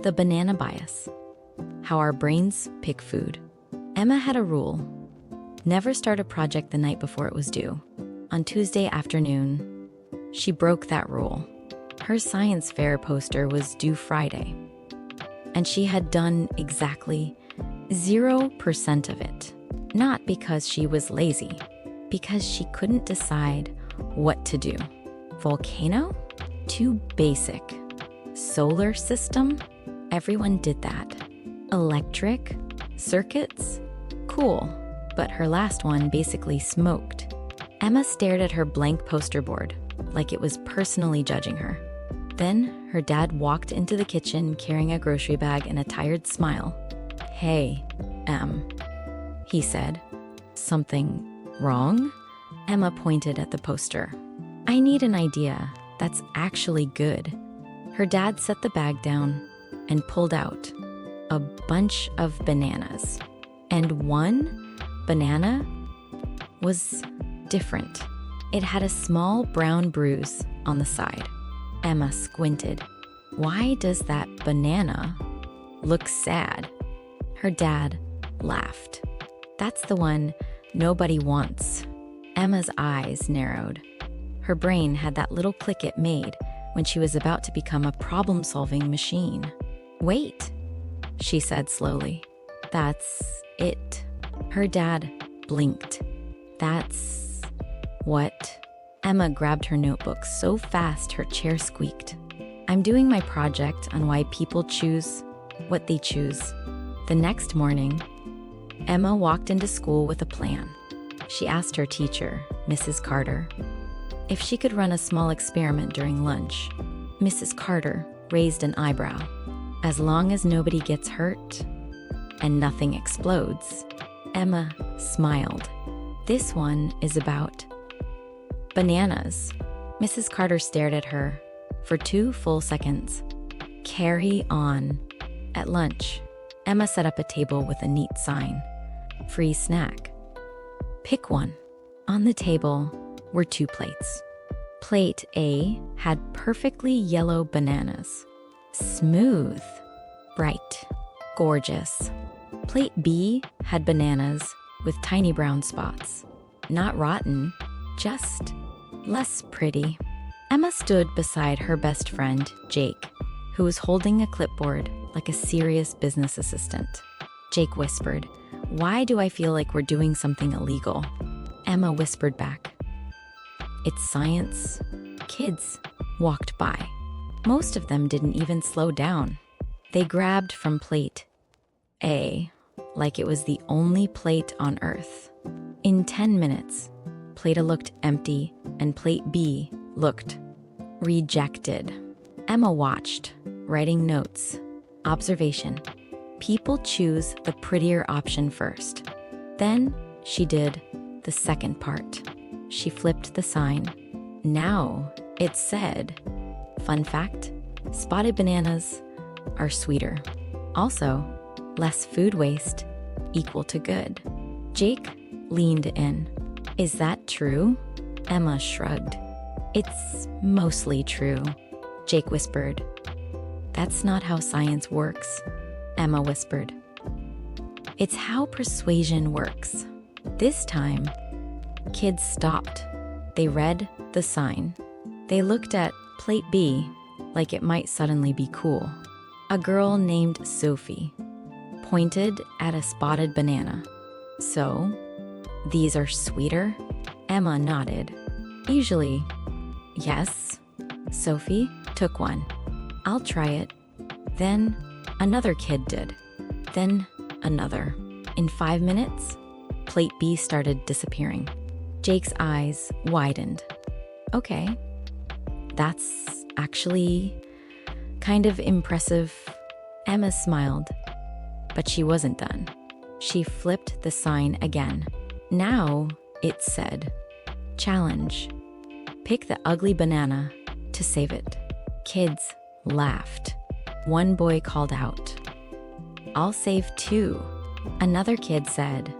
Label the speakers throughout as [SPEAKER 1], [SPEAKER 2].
[SPEAKER 1] The banana bias. How our brains pick food. Emma had a rule. Never start a project the night before it was due. On Tuesday afternoon, she broke that rule. Her science fair poster was due Friday, and she had done exactly 0% of it. Not because she was lazy, because she couldn't decide what to do. Volcano? Too basic. Solar system? Everyone did that. Electric? Circuits? Cool. But her last one basically smoked. Emma stared at her blank poster board, like it was personally judging her. Then her dad walked into the kitchen carrying a grocery bag and a tired smile. "Hey, he said. "Something wrong?" Emma pointed at the poster. "I need an idea that's actually good." Her dad set the bag down and pulled out a bunch of bananas. And one banana was different. It had a small brown bruise on the side. Emma squinted. Why does that banana look sad? Her dad laughed. That's the one nobody wants. Emma's eyes narrowed. Her brain had that little click it made when she was about to become a problem-solving machine. "Wait," she said slowly. "That's it." Her dad blinked. "That's what?" Emma grabbed her notebook so fast her chair squeaked. "I'm doing my project on why people choose what they choose." The next morning, Emma walked into school with a plan. She asked her teacher, Mrs. Carter, if she could run a small experiment during lunch. Mrs. Carter raised an eyebrow. "As long as nobody gets hurt and nothing explodes." Emma smiled. "This one is about bananas." Mrs. Carter stared at her for 2 full seconds. "Carry on." At lunch, Emma set up a table with a neat sign. "Free snack. Pick one." On the table were 2 plates. Plate A had perfectly yellow bananas. Smooth, bright, gorgeous. Plate B had bananas with tiny brown spots. Not rotten, just less pretty. Emma stood beside her best friend, Jake, who was holding a clipboard like a serious business assistant. Jake whispered, "Why do I feel like we're doing something illegal?" Emma whispered back, "It's science." Kids walked by. Most of them didn't even slow down. They grabbed from plate A like it was the only plate on Earth. In 10 minutes, plate A looked empty and plate B looked rejected. Emma watched, writing notes. Observation. People choose the prettier option first. Then she did the second part. She flipped the sign. Now it said, fun fact, spotted bananas are sweeter. Also, less food waste equal to good. Jake leaned in. "Is that true?" Emma shrugged. "It's mostly true," Jake whispered. "That's not how science works," Emma whispered. "It's how persuasion works." This time, kids stopped. They read the sign. They looked at plate B like it might suddenly be cool. A girl named Sophie pointed at a spotted banana. "So, these are sweeter?" Emma nodded. "Usually, yes." Sophie took one. "I'll try it." Then another kid did. Then another. In 5 minutes, plate B started disappearing. Jake's eyes widened. "Okay, that's actually kind of impressive." Emma smiled, but she wasn't done. She flipped the sign again. Now it said, "Challenge. Pick the ugly banana to save it." Kids laughed. One boy called out, "I'll save 2. Another kid said,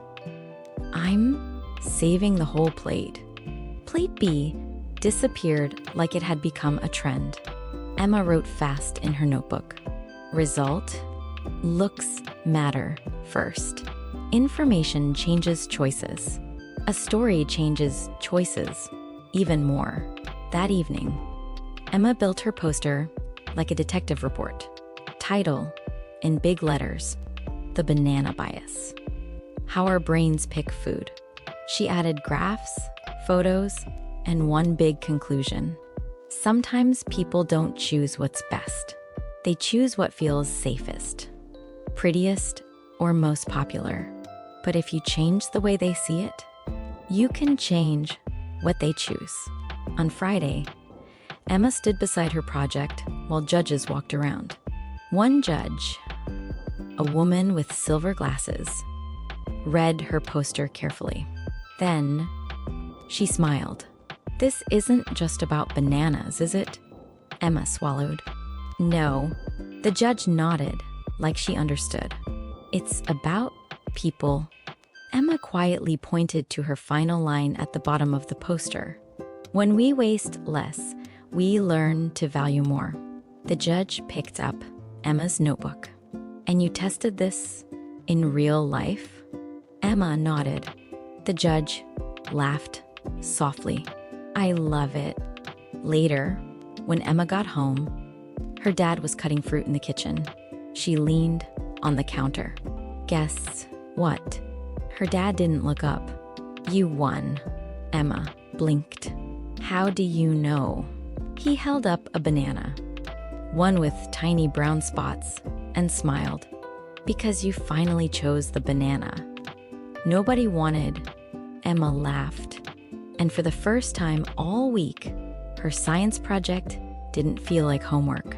[SPEAKER 1] "I'm saving the whole plate." Plate B disappeared like it had become a trend. Emma wrote fast in her notebook. Result? Looks matter first. Information changes choices. A story changes choices even more. That evening, Emma built her poster like a detective report. Title, in big letters, The Banana Bias. How our brains pick food. She added graphs, photos, and one big conclusion. Sometimes people don't choose what's best. They choose what feels safest, prettiest, or most popular. But if you change the way they see it, you can change what they choose. On Friday, Emma stood beside her project while judges walked around. One judge, a woman with silver glasses, read her poster carefully. Then, she smiled. "This isn't just about bananas, is it?" Emma swallowed. "No." The judge nodded, like she understood. "It's about people." Emma quietly pointed to her final line at the bottom of the poster. "When we waste less, we learn to value more." The judge picked up Emma's notebook. "And you tested this in real life?" Emma nodded. The judge laughed softly. "I love it." Later, when Emma got home, her dad was cutting fruit in the kitchen. She leaned on the counter. "Guess what?" Her dad didn't look up. "You won." Emma blinked. "How do you know?" He held up a banana, one with tiny brown spots, and smiled. "Because you finally chose the banana." Nobody wanted. Emma laughed. And for the first time all week, her science project didn't feel like homework.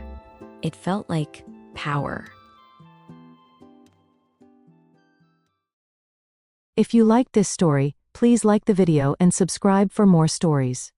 [SPEAKER 1] It felt like power.
[SPEAKER 2] If you liked this story, please like the video and subscribe for more stories.